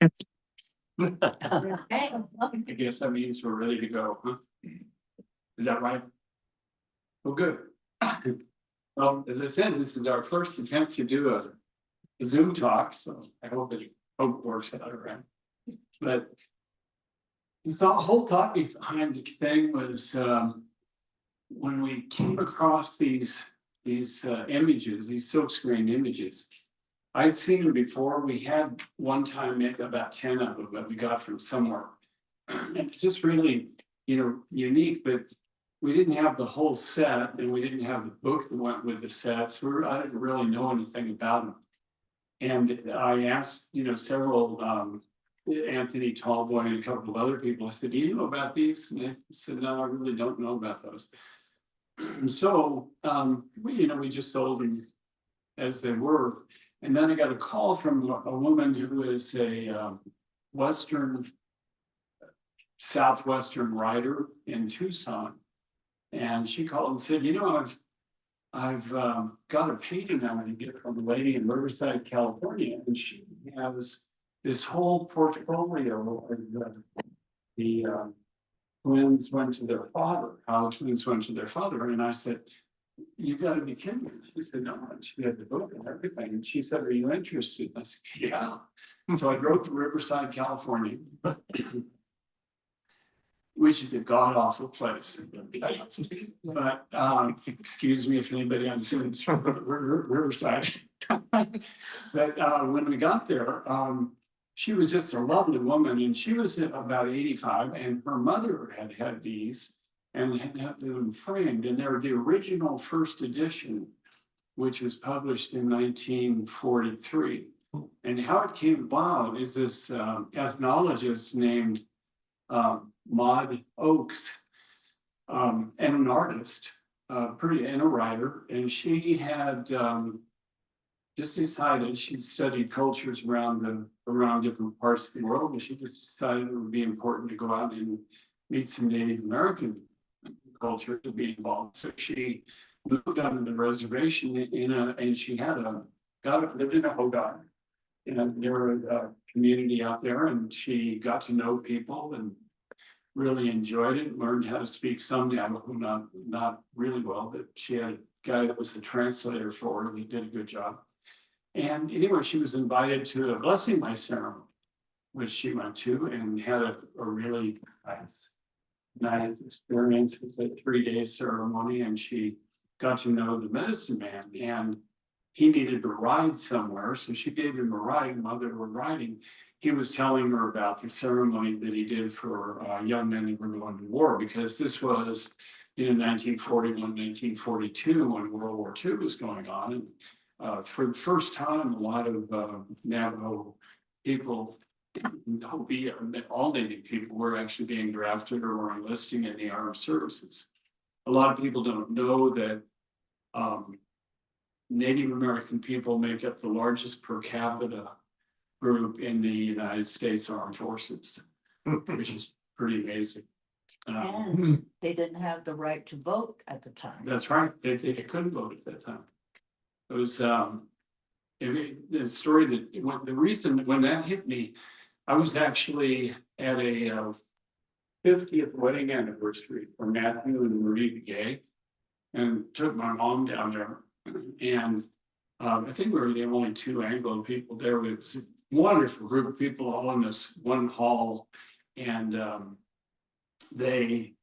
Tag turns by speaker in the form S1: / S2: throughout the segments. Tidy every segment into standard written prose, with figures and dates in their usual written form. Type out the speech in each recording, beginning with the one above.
S1: I guess that means we're ready to go, huh? Is that right? Well, good. Well, as I said, this is our first attempt to do a Zoom talk, so I hope it works out all right. But the whole thought behind the thing was when we came across these images, these silkscreen images. I'd seen them before. We had one time maybe about 10 of them that we got from somewhere. And it's just really, unique, but we didn't have the whole set and we didn't have the book that went with the sets. I didn't really know anything about them. And I asked, several, Anthony Tallboy and a couple of other people, I said, do you know about these? And they said, no, I really don't know about those. And so, we just sold them as they were. And then I got a call from a woman who is a southwestern writer in Tucson. And she called and said, I've got a painting I want to get from a lady in Riverside, California, and she has this whole portfolio of the twins went to their father, how twins went to their father. And I said, you got to be kidding me. She said, no, and she had the book and everything. And she said, are you interested? I said, yeah. So I drove to Riverside, California, which is a god-awful place. But excuse me if anybody on Zoom is from Riverside. But when we got there, she was just a lovely woman, and she was about 85, and her mother had these and had them framed, and they're the original first edition, which was published in 1943. And how it came about is this ethnologist named Maude Oakes, and an artist, and a writer, and she had just decided she'd studied cultures around different parts of the world, and she just decided it would be important to go out and meet some Native American culture to be involved. So she moved on to the reservation and she had lived in a Hogan, near a community out there, and she got to know people and really enjoyed it, learned how to speak some Navajo, not really well, but she had a guy that was the translator for her, and he did a good job. And anyway, she was invited to a blessing my ceremony, which she went to and had a really nice experience. It was a 3-day ceremony, and she got to know the medicine man, and he needed to ride somewhere. So she gave him a ride, while they were riding. He was telling her about the ceremony that he did for young men who were going to war, because this was in 1941, 1942, when World War II was going on. And for the first time, a lot of Navajo people, all Native people, were actually being drafted or were enlisting in the armed services. A lot of people don't know that Native American people make up the largest per capita group in the United States Armed Forces, which is pretty amazing.
S2: And they didn't have the right to vote at the time.
S1: That's right. They couldn't vote at that time. It was the story that the reason when that hit me, I was actually at a 50th wedding anniversary for Matthew and Marie Gay, and took my mom down there. And I think we were the only 2 Anglo people there. It was a wonderful group of people all in this one hall, and they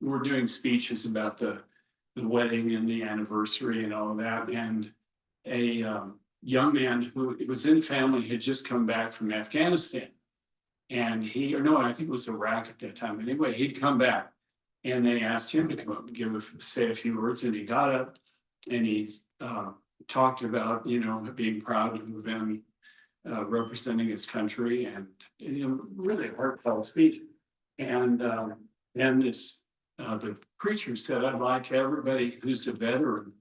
S1: were doing speeches about the wedding and the anniversary and all of that. And a young man who was in family had just come back from Afghanistan, and I think it was Iraq at that time. Anyway, he'd come back, and they asked him to come up and say a few words, and he got up and he talked about being proud to have been representing his country, and really heartfelt speech. And then the preacher said, I'd like everybody who's a veteran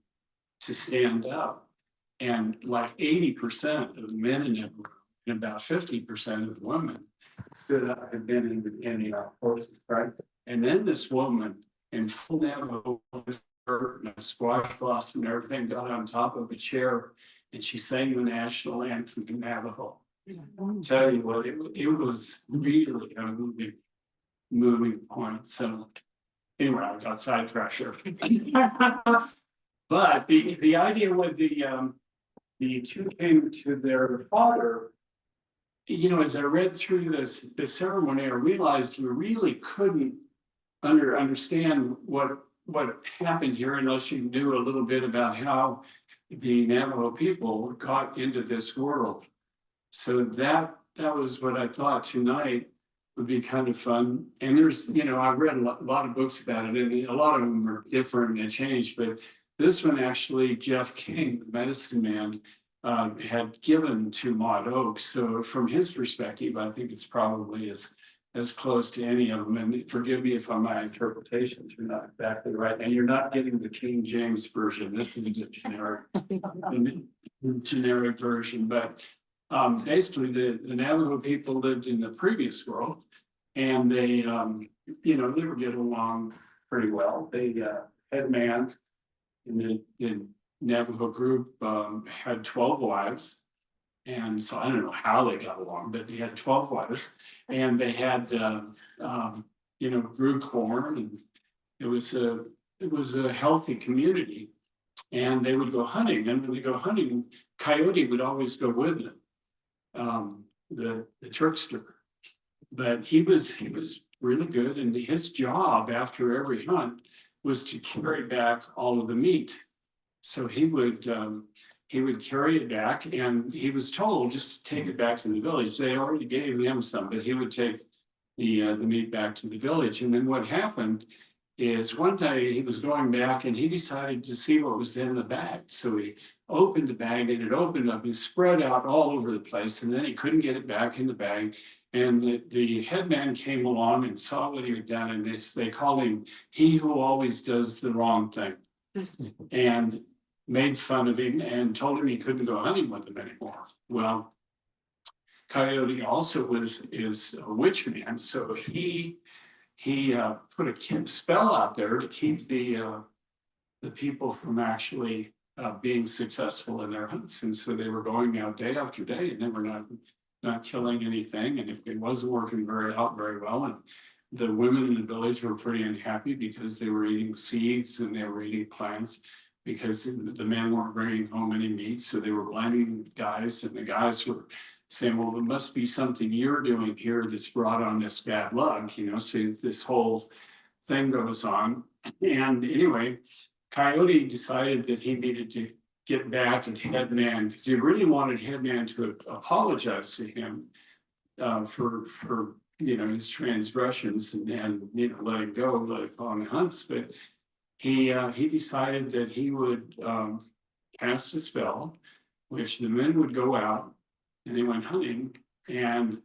S1: to stand up. And like 80% of the men in that room and about 50% of the women stood up and been in the armed forces, right? And then this woman in full Navajo shirt and a squash blossom and everything got on top of a chair, and she sang the national anthem in Navajo. tell you what, it was really a moving point. So anyway, I got sidetracked there. But the idea with the two came to their father. You know, as I read through the ceremony, I realized you really couldn't understand what happened here unless you knew a little bit about how the Navajo people got into this world. So that was what I thought tonight would be kind of fun. And there's, you know, I've read a lot of books about it, and a lot of them are different and changed, but this one actually, Jeff King, the medicine man, had given to Maude Oakes. So from his perspective, I think it's probably as close to any of them. And forgive me if my interpretations are not exactly right. And you're not getting the King James version. This is the generic version. But basically, the Navajo people lived in the previous world, and they, you know, they were getting along pretty well. They had man in the Navajo group had 12 wives. And so I don't know how they got along, but they had 12 wives, and they had, you know, grew corn, and it was a healthy community. And they would go hunting, and when they go hunting, Coyote would always go with them, the trickster. But he was really good, and his job after every hunt was to carry back all of the meat. So he would carry it back, and he was told just to take it back to the village. They already gave him some, but he would take the meat back to the village. And then what happened is one day he was going back, and he decided to see what was in the bag. So he opened the bag, and it opened up and spread out all over the place, and then he couldn't get it back in the bag. And the headman came along and saw what he had done, and they called him "he who always does the wrong thing," and made fun of him and told him he couldn't go hunting with them anymore. Well, Coyote also is a witch man, so he put a spell out there to keep the people from actually being successful in their hunts. And so they were going out day after day, and they were not killing anything. And if it wasn't working very well, and the women in the village were pretty unhappy because they were eating seeds and they were eating plants, because the men weren't bringing home any meat. So they were blaming guys, and the guys were saying, well, there must be something you're doing here that's brought on this bad luck, you know. So this whole thing goes on. And anyway, Coyote decided that he needed to get back at Headman, because he really wanted Headman to apologize to him for you know, his transgressions, and you know, let it go, let it go on the hunts. But he decided that he would cast a spell, which the men would go out and they went hunting, and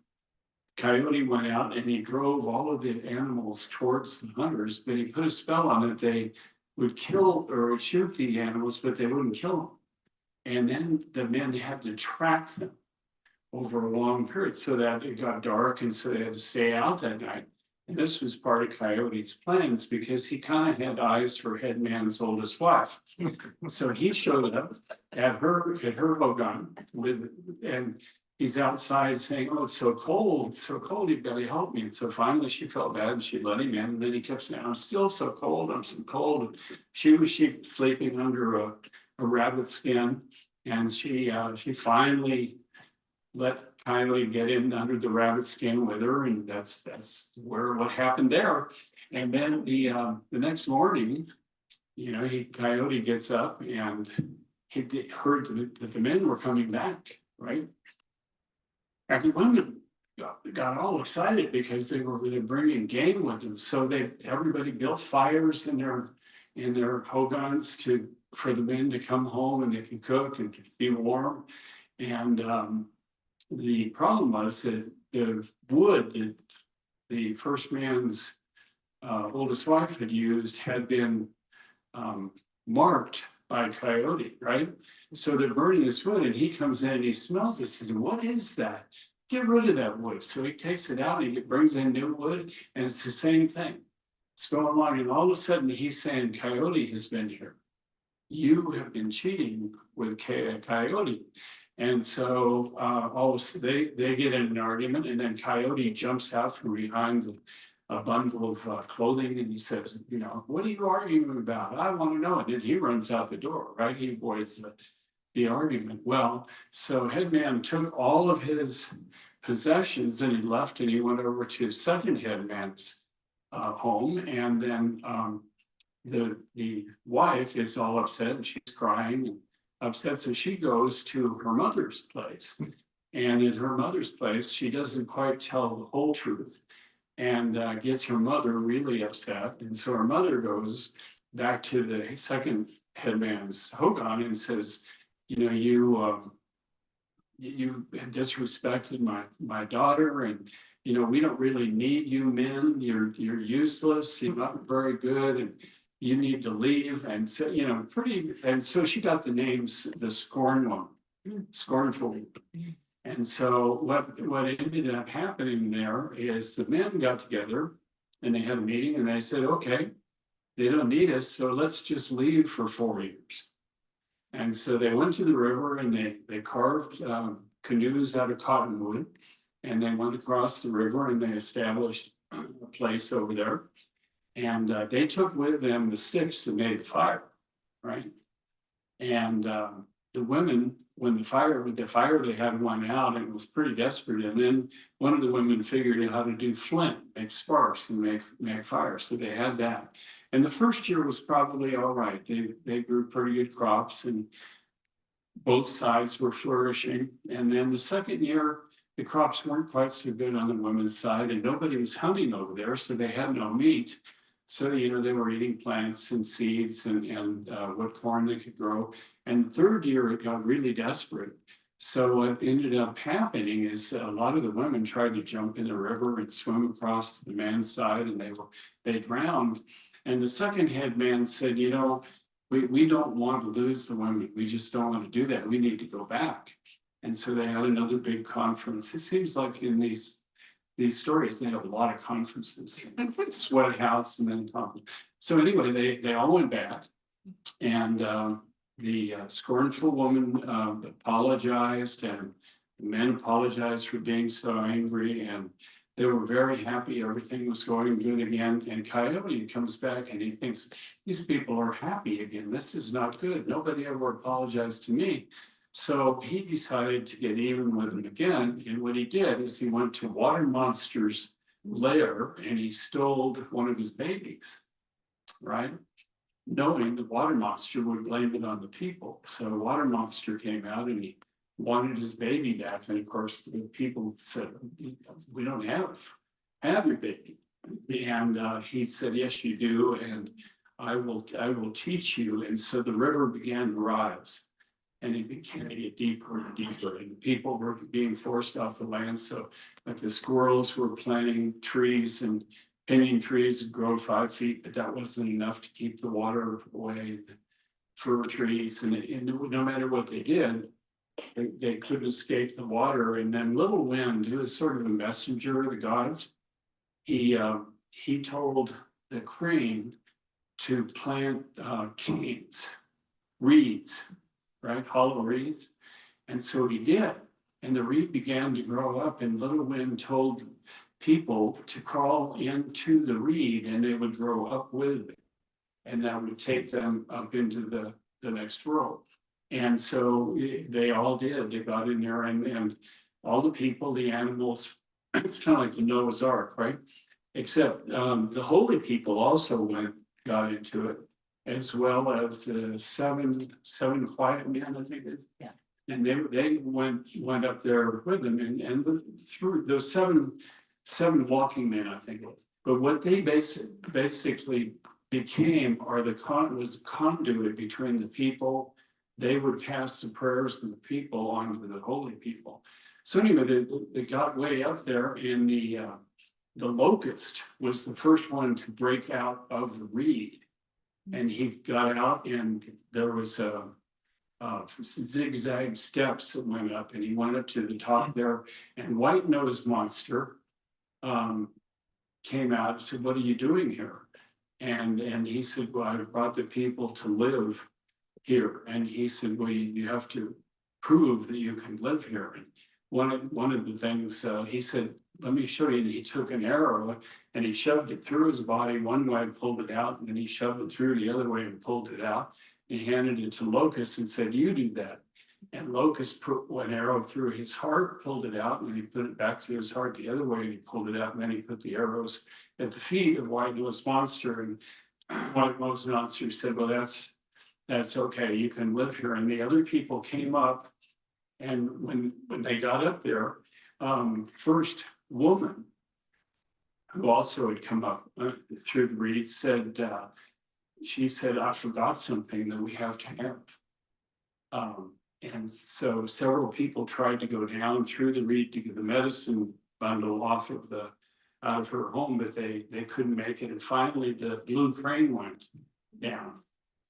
S1: Coyote went out and he drove all of the animals towards the hunters, but he put a spell on it. They would kill or shoot the animals, but they wouldn't kill them. And then the men had to track them over a long period, so that it got dark, and so they had to stay out that night. And this was part of Coyote's plans, because he kind of had eyes for Headman's oldest wife. So he showed up at her hogan and he's outside saying, "Oh, it's so cold, you've got to help me." And so finally she felt bad and she let him in. And then he kept saying, "I'm still so cold, I'm so cold." And she was sleeping under a rabbit skin, and she finally let Coyote get in under the rabbit skin with her, and that's what happened there. And then the next morning, you know, Coyote gets up and he heard that the men were coming back, right? And the women got all excited because they were bringing game with them. So everybody built fires in their hogans for the men to come home, and they could cook and be warm. And the problem was that the wood that the first man's oldest wife had used had been marked by Coyote, right? So they're burning this wood, and he comes in and he smells this. He says, "What is that? Get rid of that wood." So he takes it out and he brings in new wood, and it's the same thing. It's going along, and all of a sudden he's saying, "Coyote has been here. You have been cheating with Coyote." And so all of a sudden they get in an argument, and then Coyote jumps out from behind a bundle of clothing, and he says, you know, what are you arguing about? I want to know. And then he runs out the door, right? He avoids the argument. Well, so Headman took all of his possessions and he left, and he went over to second Headman's home, and then the wife is all upset and she's crying and upset, so she goes to her mother's place, and in her mother's place she doesn't quite tell the whole truth, and gets her mother really upset, and so her mother goes back to the second Headman's hogan and says, you know, you disrespected my daughter, and you know, we don't really need you men. You're useless. You're not very good, and you need to leave. And so, you know, pretty. And so she got the names, the scornful. And so what ended up happening there is the men got together and they had a meeting, and they said, okay, they don't need us, so let's just leave for 4 years. And so they went to the river and they carved canoes out of cottonwood, and they went across the river and they established a place over there. And they took with them the sticks that made the fire, right? And the women, when the fire they had one out, and it was pretty desperate. And then one of the women figured out how to do flint, make sparks, and make fire. So they had that. And the first year was probably all right. They grew pretty good crops, and both sides were flourishing. And then the second year, the crops weren't quite so good on the women's side, and nobody was hunting over there, so they had no meat. So, you know, they were eating plants and seeds and what corn they could grow. And the third year, it got really desperate. So what ended up happening is a lot of the women tried to jump in the river and swim across to the man's side, and they drowned. And the second Headman said, you know, we don't want to lose the women. We just don't want to do that. We need to go back. And so they had another big conference. It seems like in these stories, they have a lot of conferences, sweat house, and then conference. So anyway, they all went back, and the scornful woman apologized, and the men apologized for being so angry, and they were very happy. Everything was going good again. And Coyote comes back and he thinks, these people are happy again. This is not good. Nobody ever apologized to me. So he decided to get even with them again. And what he did is he went to Water Monster's lair and he stole one of his babies, right? Knowing the Water Monster would blame it on the people. So Water Monster came out and he wanted his baby back. And of course, the people said, we don't have your baby. And he said, yes, you do. And I will teach you. And so the river began to rise. And it began to get deeper and deeper, and people were being forced off the land. So like the squirrels were planting trees and pinyon trees and grow 5 feet, but that wasn't enough to keep the water away. Fir trees, and no matter what they did, they couldn't escape the water. And then Little Wind, who is sort of a messenger of the gods, he told the crane to plant canes, reeds, right? Hollow reeds. And so he did. And the reed began to grow up, and Little Wind told people to crawl into the reed and they would grow up with it. And that would take them up into the next world. And so they all did. They got in there, and all the people, the animals, it's kind of like the Noah's Ark, right? Except the holy people also got into it, as well as the seven quiet men, I think it's.
S2: Yeah.
S1: And they went up there with them, and through those seven walking men, I think it was. But what they basically became was the conduit between the people. They would pass the prayers of the people on to the holy people. So anyway, they got way up there, and the locust was the first one to break out of the reed. And he got out, and there was zigzag steps that went up, and he went up to the top there, and White-Nosed Monster came out and said, what are you doing here? And he said, well, I brought the people to live here. And he said, well, you have to prove that you can live here. And one of the things he said, let me show you. And he took an arrow and he shoved it through his body one way, pulled it out, and then he shoved it through the other way and pulled it out. He handed it to Locust and said, you do that. And Locust put one arrow through his heart, pulled it out, and then he put it back through his heart the other way, and he pulled it out, and then he put the arrows at the feet of White-Nosed Monster. And White-Nosed Monster said, well, that's okay, you can live here. And the other people came up, and when they got up there, first woman, who also had come up through the reeds, said, she said, I forgot something that we have to have. And so several people tried to go down through the reed to get the medicine bundle off of out of her home, but they couldn't make it. And finally, the blue crane went down.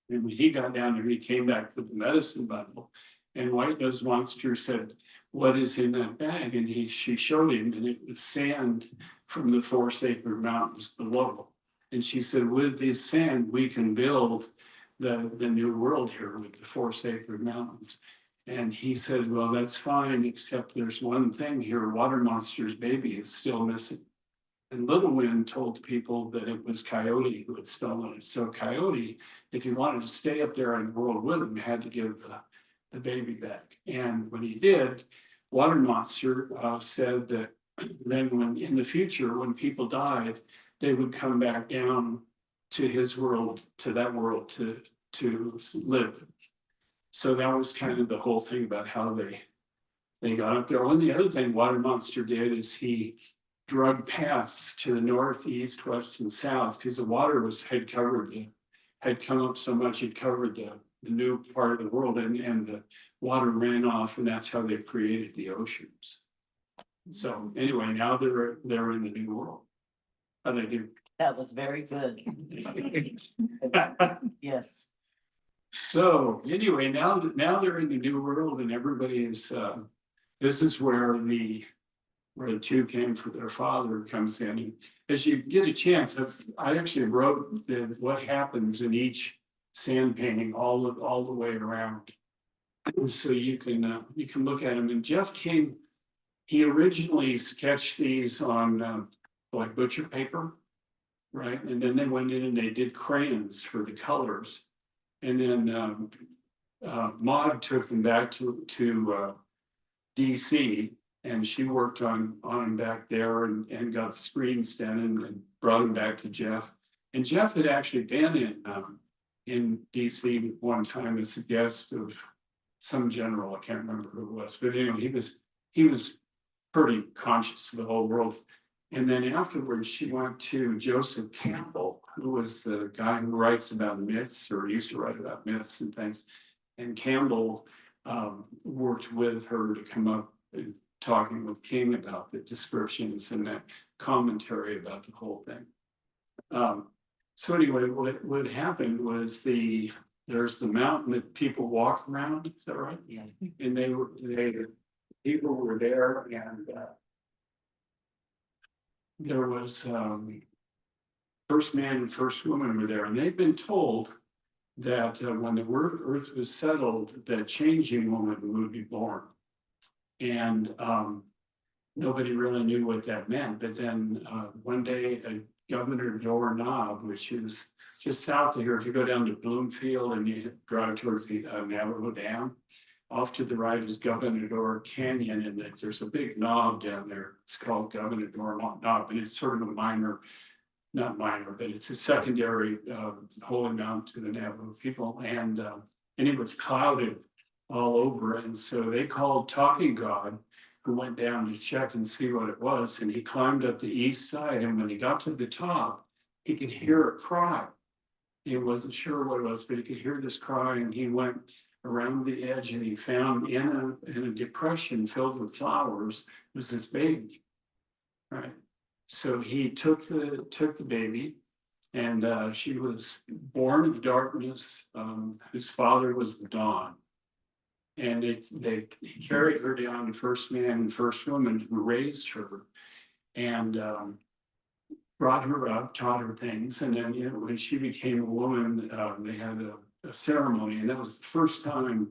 S1: And when he got down there, he came back with the medicine bundle. And White-Nosed Monster said, what is in that bag? And she showed him, and it was sand from the 4 sacred mountains below. And she said, with this sand, we can build the new world here with the 4 sacred mountains. And he said, well, that's fine, except there's one thing here, Water Monster's baby is still missing. And Little Wind told people that it was Coyote who had stolen it. So Coyote, if he wanted to stay up there in the world with him, had to give the baby back. And when he did, Water Monster said that then when in the future, when people died, they would come back down to his world, to that world to live. So that was kind of the whole thing about how they got up there. And the other thing Water Monster did is he drug paths to the north, east, west, and south, because the water had come up so much it covered the new part of the world, and the water ran off, and that's how they created the oceans. So anyway, now they're in the new world. How they do?
S2: That was very good. Yes.
S1: So anyway, now they're in the new world, and everybody is. This is where the two came for their father comes in. And as you get a chance, I actually wrote what happens in each sand painting all the way around, so you can look at them. And Jeff came. He originally sketched these on like butcher paper, right? And then they went in and they did crayons for the colors. And then Maude took them back to DC, and she worked on them back there and got the screens done and brought them back to Jeff. And Jeff had actually been in DC one time as a guest of some general, I can't remember who it was, but anyway, he was pretty conscious of the whole world. And then afterwards, she went to Joseph Campbell, who was the guy who writes about myths, or used to write about myths and things. And Campbell worked with her to come up and talking with King about the descriptions and that commentary about the whole thing. So anyway, what happened was there's the mountain that people walk around, is that right?
S2: Yeah.
S1: And people were there, and there was first man and first woman were there, and they've been told that when the earth was settled, that changing woman would be born. And nobody really knew what that meant. But then one day, Governor Doorknob, which is just south of here, if you go down to Bloomfield and you drive towards the Navajo Dam, off to the right is Governor Door Canyon, and there's a big knob down there. It's called Governor Door Knob, and it's sort of a not minor, but it's a secondary holy mountain to the Navajo people. And it was clouded all over. And so they called Talking God, who went down to check and see what it was. And he climbed up the east side. And when he got to the top, he could hear a cry. He wasn't sure what it was, but he could hear this cry. And he went around the edge, and he found in a depression filled with flowers was this baby, right? So he took the baby, and she was born of darkness, whose father was the dawn. And they carried her down to first man and first woman who raised her, and brought her up, taught her things. And then, when she became a woman, they had a ceremony, and that was the first time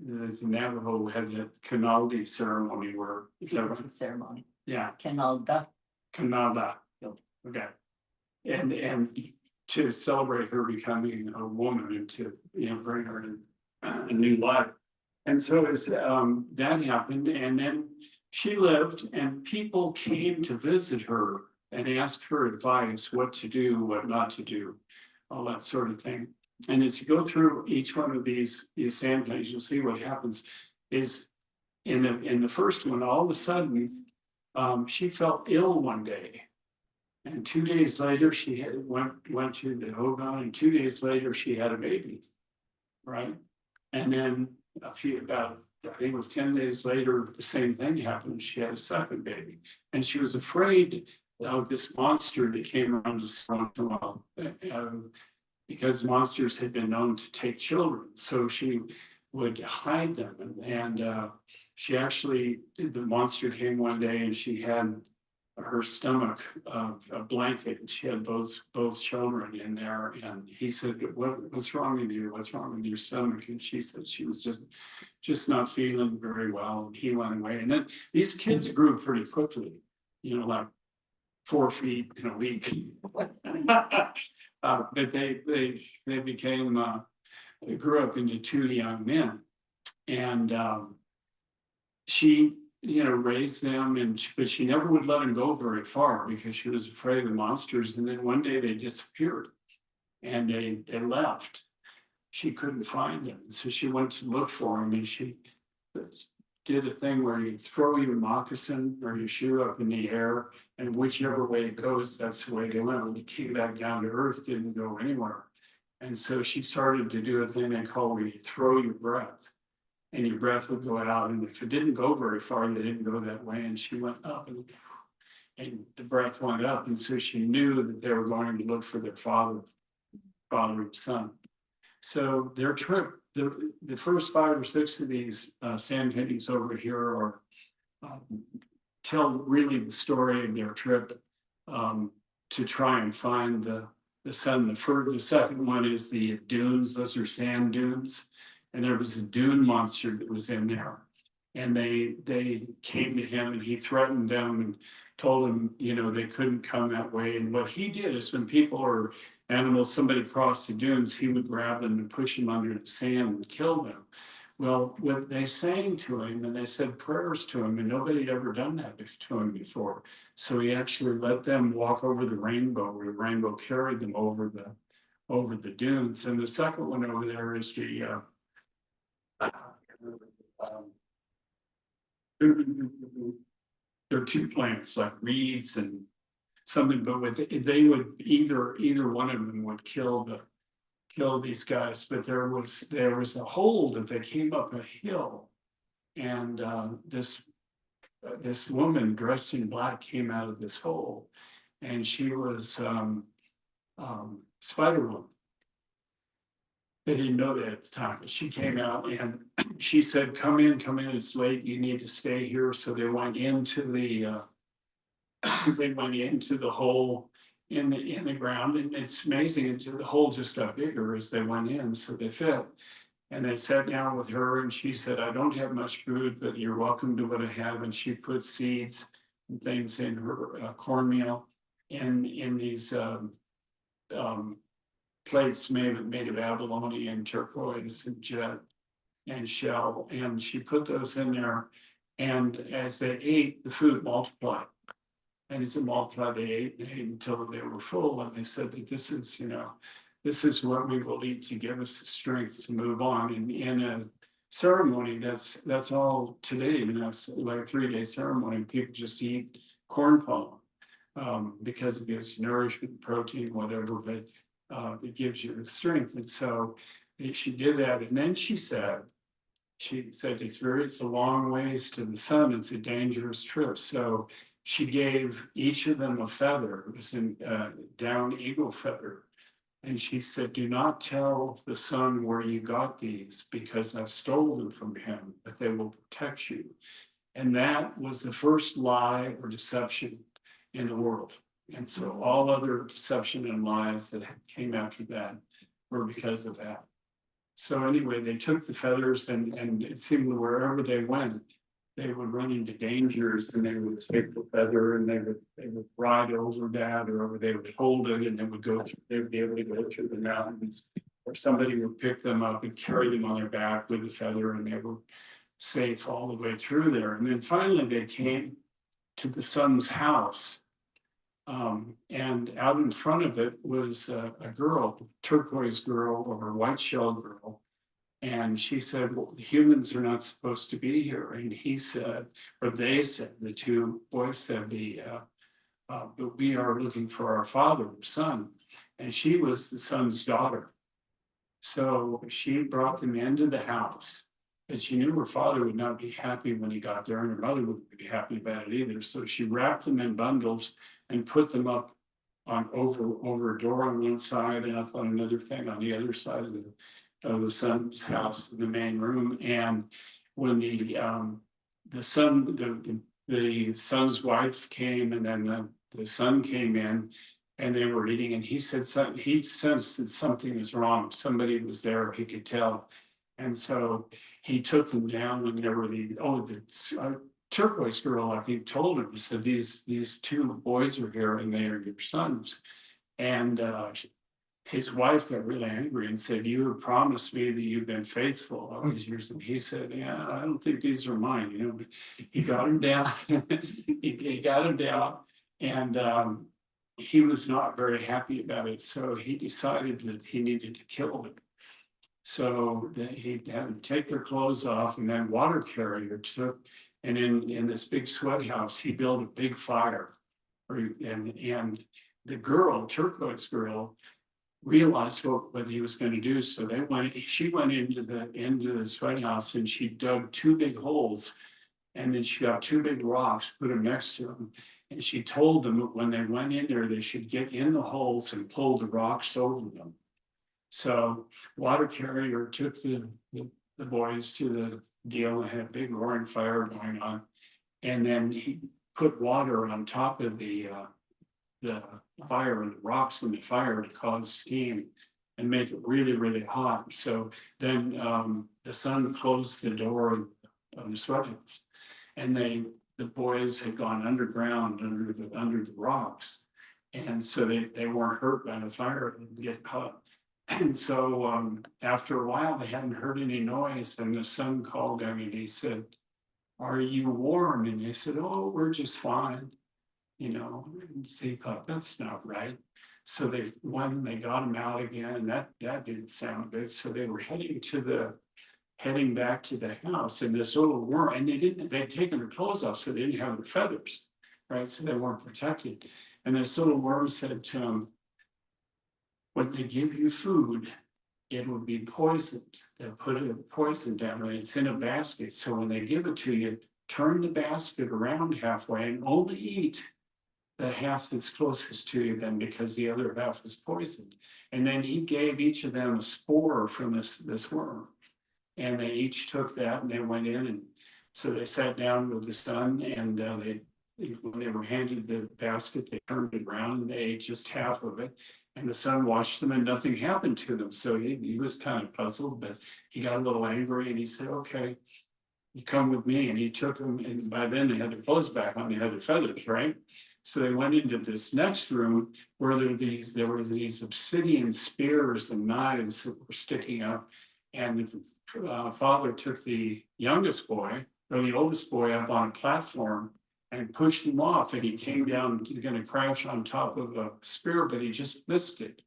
S1: the Navajo had the Cosmology ceremony where,
S2: Ceremony.
S1: yeah,
S2: Canalda.
S1: Canada. Okay. And to celebrate her becoming a woman and to, bring her in a new life. And so as that happened, and then she lived, and people came to visit her and ask her advice, what to do, what not to do, all that sort of thing. And as you go through each one of these sand plays, you'll see what happens is in the first one, all of a sudden, she felt ill one day. And 2 days later, she went to the Hogan, and 2 days later, she had a baby, right? And then I think it was 10 days later, the same thing happened. She had a second baby, and she was afraid of this monster that came around just once in a while, because monsters had been known to take children. So she would hide them, and she actually, the monster came one day, and she had her stomach a blanket, and she had both children in there, and he said, what's wrong with you, what's wrong with your stomach? And she said she was just not feeling very well, and he went away. And then these kids grew pretty quickly, like 4 feet in a week. But they became they grew up into 2 young men, and she raised them, but she never would let them go very far because she was afraid of the monsters. And then one day they disappeared, and they left. She couldn't find them, so she went to look for them, and she did a thing where you throw your moccasin or your shoe up in the air, and whichever way it goes, that's the way they went. When you came back down to earth, didn't go anywhere. And so she started to do a thing they call where you throw your breath, and your breath would go out, and if it didn't go very far, they didn't go that way. And she went up, and the breath went up, and so she knew that they were going to look for their father and son. So their trip, the first 5 or 6 of these sand paintings over here are tell really the story of their trip to try and find the sun. The second one is the dunes; those are sand dunes, and there was a dune monster that was in there, and they came to him, and he threatened them and told them they couldn't come that way. And what he did is when people or animals, somebody crossed the dunes, he would grab them and push them under the sand and kill them. Well, what they sang to him, and they said prayers to him, and nobody had ever done that to him before. So he actually let them walk over the rainbow, where the rainbow carried them over the dunes. And the second one over there is the there are 2 plants like reeds and something, but they would either one of them would kill these guys. But there was a hole that they came up a hill, and this woman dressed in black came out of this hole, and she was Spider-Woman. They didn't know that at the time, but she came out, and she said, come in, it's late, you need to stay here. So they went into the hole in the ground, and it's amazing, the hole just got bigger as they went in, so they fit. And they sat down with her, and she said, I don't have much food, but you're welcome to what I have. And she put seeds and things in her cornmeal in these plates made of abalone and turquoise and jet and shell, and she put those in there, and as they ate, the food multiplied. And as it multiplied, they ate until they were full, and they said that this is what we will eat to give us the strength to move on. And in a ceremony, that's all today. It's like a 3-day ceremony. People just eat corn pollen because it gives you nourishment, protein, whatever, but it gives you the strength. And so she did that, and then she said it's a long ways to the sun. It's a dangerous trip. So she gave each of them a feather. It was a down eagle feather. And she said, do not tell the sun where you got these, because I've stolen them from him, but they will protect you. And that was the first lie or deception in the world. And so all other deception and lies that came after that were because of that. So anyway, they took the feathers and it seemed wherever they went, they would run into dangers and they would take the feather and they would ride over that or they would hold it and they would be able to go through the mountains. Or somebody would pick them up and carry them on their back with the feather and they were safe all the way through there. And then finally they came to the son's house. And out in front of it was a girl, turquoise girl or a white shell girl. And she said, well, the humans are not supposed to be here. And he said, or they said, the two boys said, but we are looking for our father, the son. And she was the son's daughter. So she brought them into the house. And she knew her father would not be happy when he got there, and her mother wouldn't be happy about it either. So she wrapped them in bundles and put them up on over a door on one side and up on another thing on the other side of the son's house in the main room. And when the son's wife came, and then the son came in, and they were eating, and he said he sensed that something was wrong. Somebody was there, he could tell. And so he took them down, and there were the turquoise girl, I think, told him, said, these two boys are here and they are your sons. And his wife got really angry and said, you have promised me that you've been faithful all these years. And he said, yeah, I don't think these are mine, you know. But he got him down. he got him down, and he was not very happy about it. So he decided that he needed to kill them. So he had them take their clothes off, and then water carrier took, and in this big sweat house, he built a big fire. And the girl, turquoise girl, realized what he was going to do. So she went into the sweat house and she dug two big holes, and then she got two big rocks, put them next to them. And she told them that when they went in there, they should get in the holes and pull the rocks over them. So water carrier took the boys to the deal and had a big roaring fire going on. And then he put water on top of the fire and the rocks in the fire to cause steam and make it really, really hot. So then the son closed the door of the sweat house, and the boys had gone underground under the rocks. And so they weren't hurt by the fire and get caught. And so after a while, they hadn't heard any noise, and the son called them and he said, are you warm? And they said, oh, we're just fine. You know, and so he thought, that's not right. So they got him out again, and that didn't sound good. So they were heading back to the house, and this little worm, and they'd taken their clothes off, so they didn't have their feathers, right? So they weren't protected. And this little worm said to him, when they give you food, it will be poisoned. They'll put a poison down, and it's in a basket. So when they give it to you, turn the basket around halfway and only eat the half that's closest to you then, because the other half is poisoned. And then he gave each of them a spore from this worm. And they each took that and they went in. And so they sat down with the son, and when they were handed the basket, they turned it around and they ate just half of it. And the son watched them and nothing happened to them. So he was kind of puzzled, but he got a little angry and he said, okay, you come with me. And he took them, and by then they had their clothes back on, they had their feathers, right? So they went into this next room where there were these obsidian spears and knives that were sticking up. And the father took the youngest boy, or the oldest boy, up on a platform and pushed him off, and he came down, going to crash on top of a spear, but he just missed it,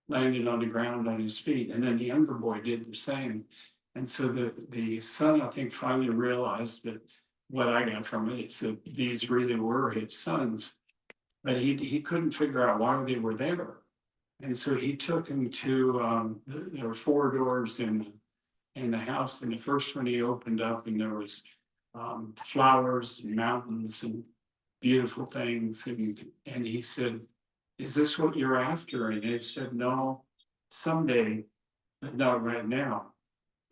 S1: landed on the ground on his feet. And then the younger boy did the same. And so the son, I think, finally realized that what I got from it is that these really were his sons, but he couldn't figure out why they were there. And so he took him to, there were four doors in the house, and the first one he opened up, and there was flowers and mountains and beautiful things. And he said, is this what you're after? And they said, no, someday, but not right now.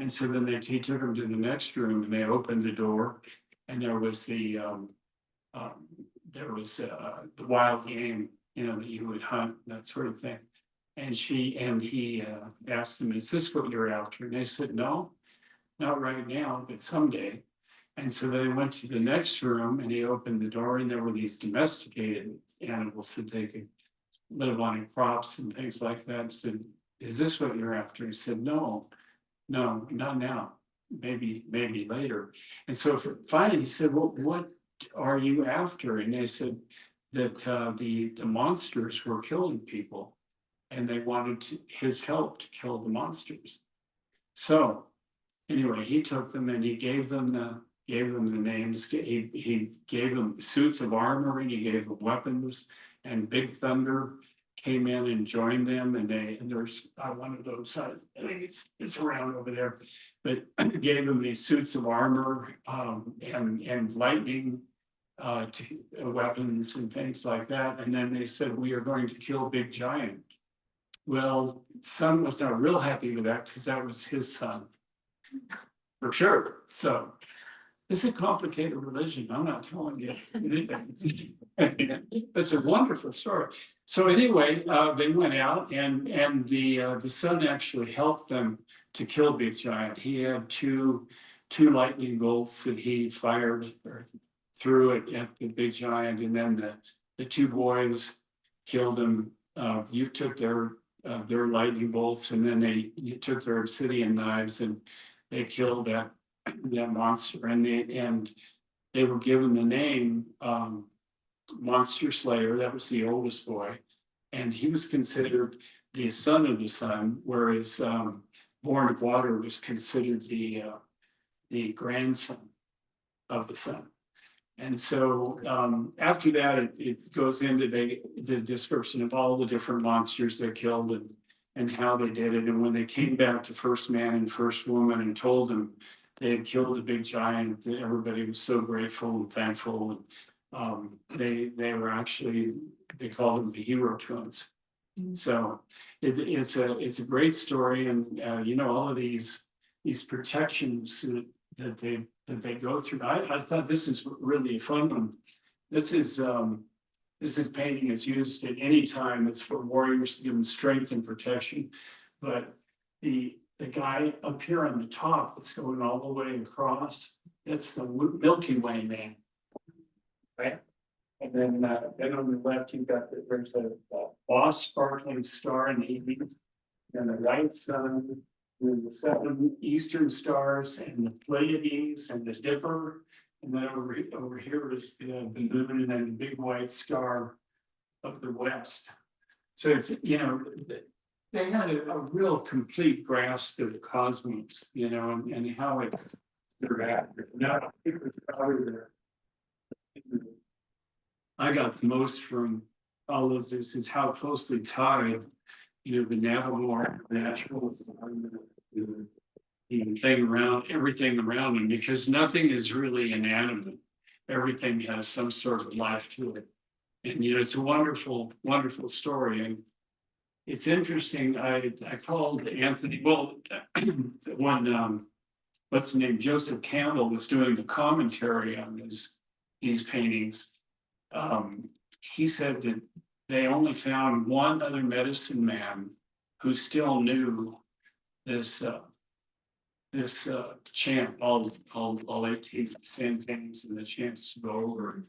S1: And so then he took him to the next room, and they opened the door, and there was the wild game, you know, that you would hunt, that sort of thing. And he asked them, is this what you're after? And they said, no, not right now, but someday. And so they went to the next room and he opened the door and there were these domesticated animals that they could live on crops and things like that. And said, is this what you're after? He said, no, no, not now. Maybe later. And so finally he said, well, what are you after? And they said that the monsters were killing people and they wanted his help to kill the monsters. So anyway, he took them and he gave them the names. He gave them suits of armor and he gave them weapons. And Big Thunder came in and joined them. And there's one of those. I think it's around over there. But gave them these suits of armor and lightning weapons and things like that. And then they said, we are going to kill Big Giant. Well, Son was not real happy with that because that was his son. For sure. So it's a complicated religion. I'm not telling you anything. It's a wonderful story. So anyway, they went out and the son actually helped them to kill Big Giant. He had two lightning bolts that he fired or threw it at the Big Giant, and then the two boys killed him. You took their lightning bolts, and then you took their obsidian knives and they killed that monster, and they were given the name Monster Slayer. That was the oldest boy, and he was considered the son of the sun, whereas Born of Water was considered the grandson of the sun. And so after that, it goes into the description of all the different monsters they killed and how they did it. And when they came back to First Man and First Woman and told them they had killed the Big Giant, everybody was so grateful and thankful. And they were actually, they called them the Hero Twins. So it's a great story, and all of these protections that they go through. I thought this is really a fun one. This is painting is used at any time. It's for warriors to give them strength and protection. But the guy up here on the top that's going all the way across, that's the Milky Way man, right? And then on the left, you've got there's a boss sparkling star in the evening, and the right sun, and the 7 eastern stars, and the Pleiades, and the Dipper, and then over here is the moon, and then the big white star of the west. So it's they had a real complete grasp of the cosmos, and how it interacted. Now, I got the most from all of this is how closely tied, the Navajo War natural, the thing around, everything around them, because nothing is really inanimate. Everything has some sort of life to it. And it's a wonderful, wonderful story. And it's interesting. I called Anthony, what's the name? Joseph Campbell was doing the commentary on these paintings. He said that they only found one other medicine man who still knew this chant, all 18 same things and the chants to go over.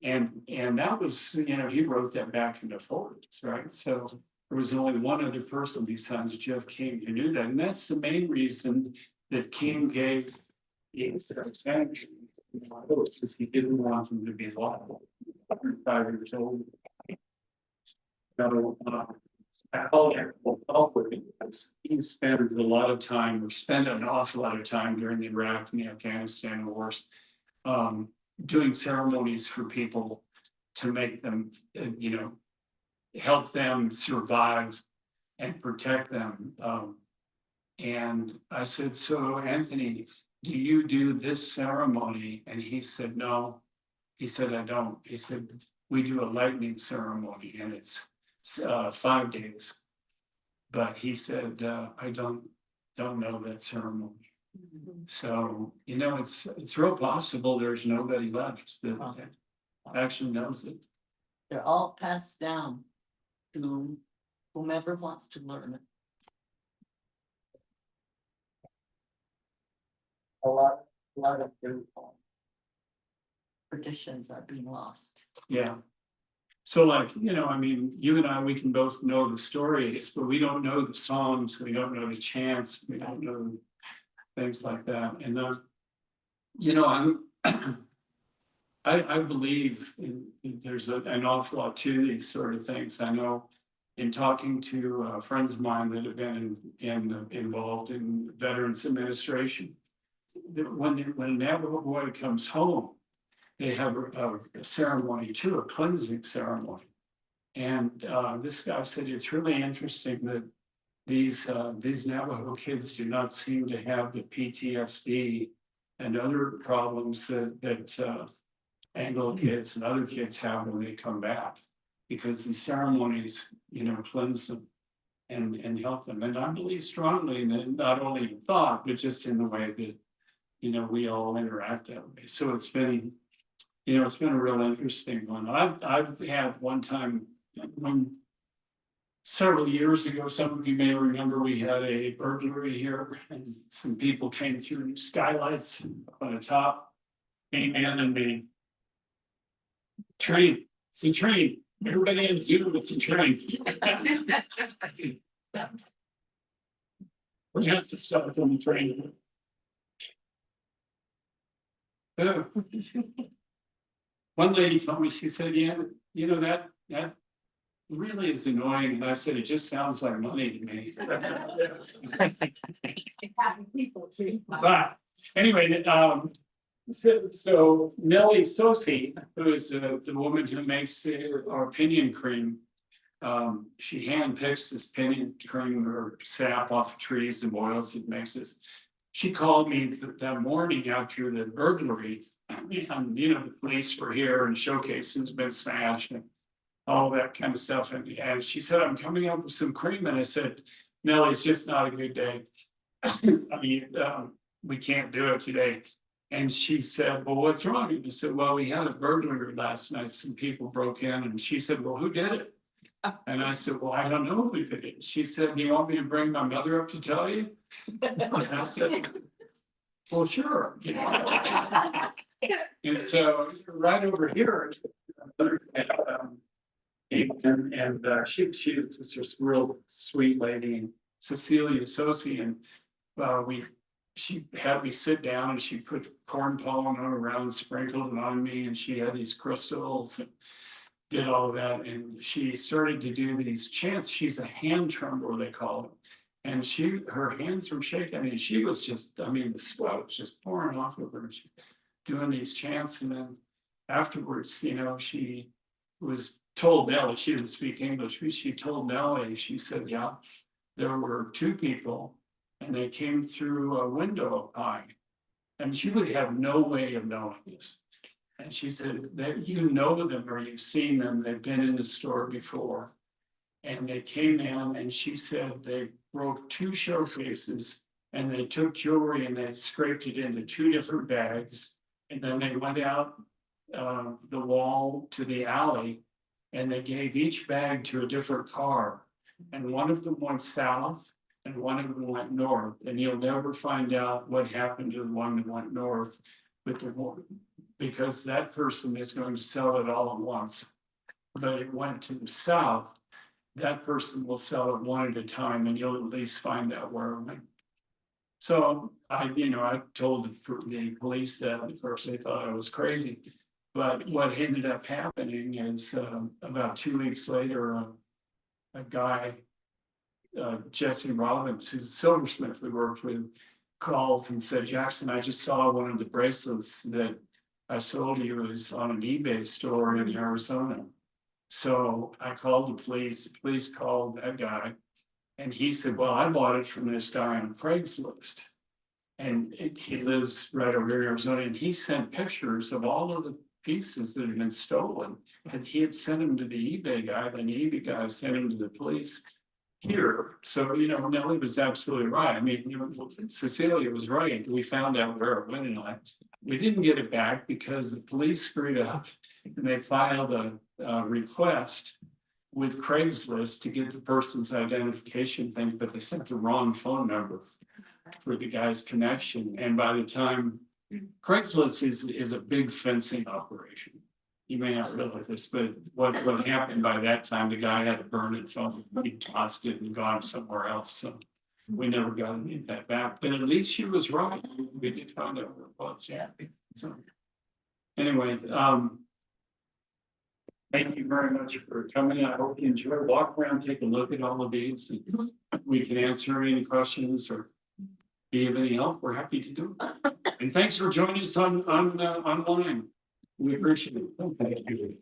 S1: And that was, he wrote that back in the 40s, right? So there was only one other person besides Jeff King who knew that. And that's the main reason that King gave the sanction. Because he didn't want them to be alive. 5 years old. He spent a lot of time, or spent an awful lot of time during the Iraq and the Afghanistan wars, doing ceremonies for people to make them, help them survive and protect them. And I said, so Anthony, do you do this ceremony? And he said, no. He said, I don't. He said, we do a lightning ceremony and it's 5 days. But he said, I don't know that ceremony. So, it's real possible there's nobody left that actually knows it.
S2: They're all passed down through whomever wants to learn it.
S1: A lot of good.
S2: Traditions are being lost.
S1: Yeah. So like, I mean, you and I, we can both know the stories, but we don't know the songs, we don't know the chants, we don't know things like that. And I'm I believe there's an awful lot to these sort of things. I know in talking to friends of mine that have been involved in Veterans Administration, that when a Navajo boy comes home, they have a ceremony too, a cleansing ceremony. And this guy said it's really interesting that these Navajo kids do not seem to have the PTSD and other problems that Anglo kids and other kids have when they come back, because these ceremonies, cleanse them and help them. And I believe strongly in that, not only in thought, but just in the way that we all interact that way. So it's been a real interesting one. I've had one time when several years ago, some of you may remember, we had a burglary here and some people came through skylights on the top, came in and they train, it's a train, everybody in Zoom, it's a train. We have to stop on the train. One lady told me, she said, yeah, that really is annoying. And I said, it just sounds like money to me. But anyway, so Nellie Sosi, who is the woman who makes our pinion cream, she hand picks this pinion cream or sap off of trees and boils it, makes this. She called me that morning after the burglary, and the police were here and showcase has been smashed and all that kind of stuff. And she said, I'm coming up with some cream. And I said, Nellie, it's just not a good day. I mean, we can't do it today. And she said, well, what's wrong? And I said, well, we had a burglary last night. Some people broke in. And she said, well, who did it? And I said, well, I don't know who did it. She said, do you want me to bring my mother up to tell you? And I said, well, sure. And so right over here, she was just this real sweet lady, Cecilia Sosi, and she had me sit down and she put corn pollen on around, sprinkled it on me, and she had these crystals and did all of that. And she started to do these chants. She's a hand trembler, they call it. And her hands were shaking. I mean, she was just, the sweat was just pouring off of her. She's doing these chants. And then afterwards, she was told Nellie, she didn't speak English, but she told Nellie, she said, yeah, there were two people and they came through a window up high. And she would have no way of knowing this. And she said that you know them or you've seen them, they've been in the store before. And they came in and she said they broke two showcases and they took jewelry and they scraped it into two different bags. And then they went out the wall to the alley and they gave each bag to a different car. And one of them went south and one of them went north. And you'll never find out what happened to the one that went north with the one, because that person is going to sell it all at once. But it went to the south. That person will sell it one at a time and you'll at least find out where it went. So I told the police that. Of course they thought I was crazy. But what ended up happening is about 2 weeks later, a guy, Jesse Robbins, who's a silversmith we worked with, calls and said, Jackson, I just saw one of the bracelets that I sold you is on an eBay store in Arizona. So I called the police called that guy, and he said, well, I bought it from this guy on Craigslist. And he lives right over here in Arizona, and he sent pictures of all of the pieces that had been stolen. And he had sent them to the eBay guy, then the eBay guy sent them to the police here. So, Nellie was absolutely right. I mean, Cecilia was right. We found out where it went, and we didn't get it back because the police screwed up and they filed a request with Craigslist to get the person's identification thing, but they sent the wrong phone number for the guy's connection. And by the time Craigslist is a big fencing operation. You may not realize this, but what happened by that time, the guy had to burn it, phone, he tossed it and gone somewhere else. So we never got any of that back, but at least she was right. We did find out what it was.
S2: Yeah.
S1: So anyway, thank you very much for coming. I hope you enjoy. Walk around, take a look at all of these. And we can answer any questions or be of any help. We're happy to do it. And thanks for joining us online. We appreciate it. Thank you.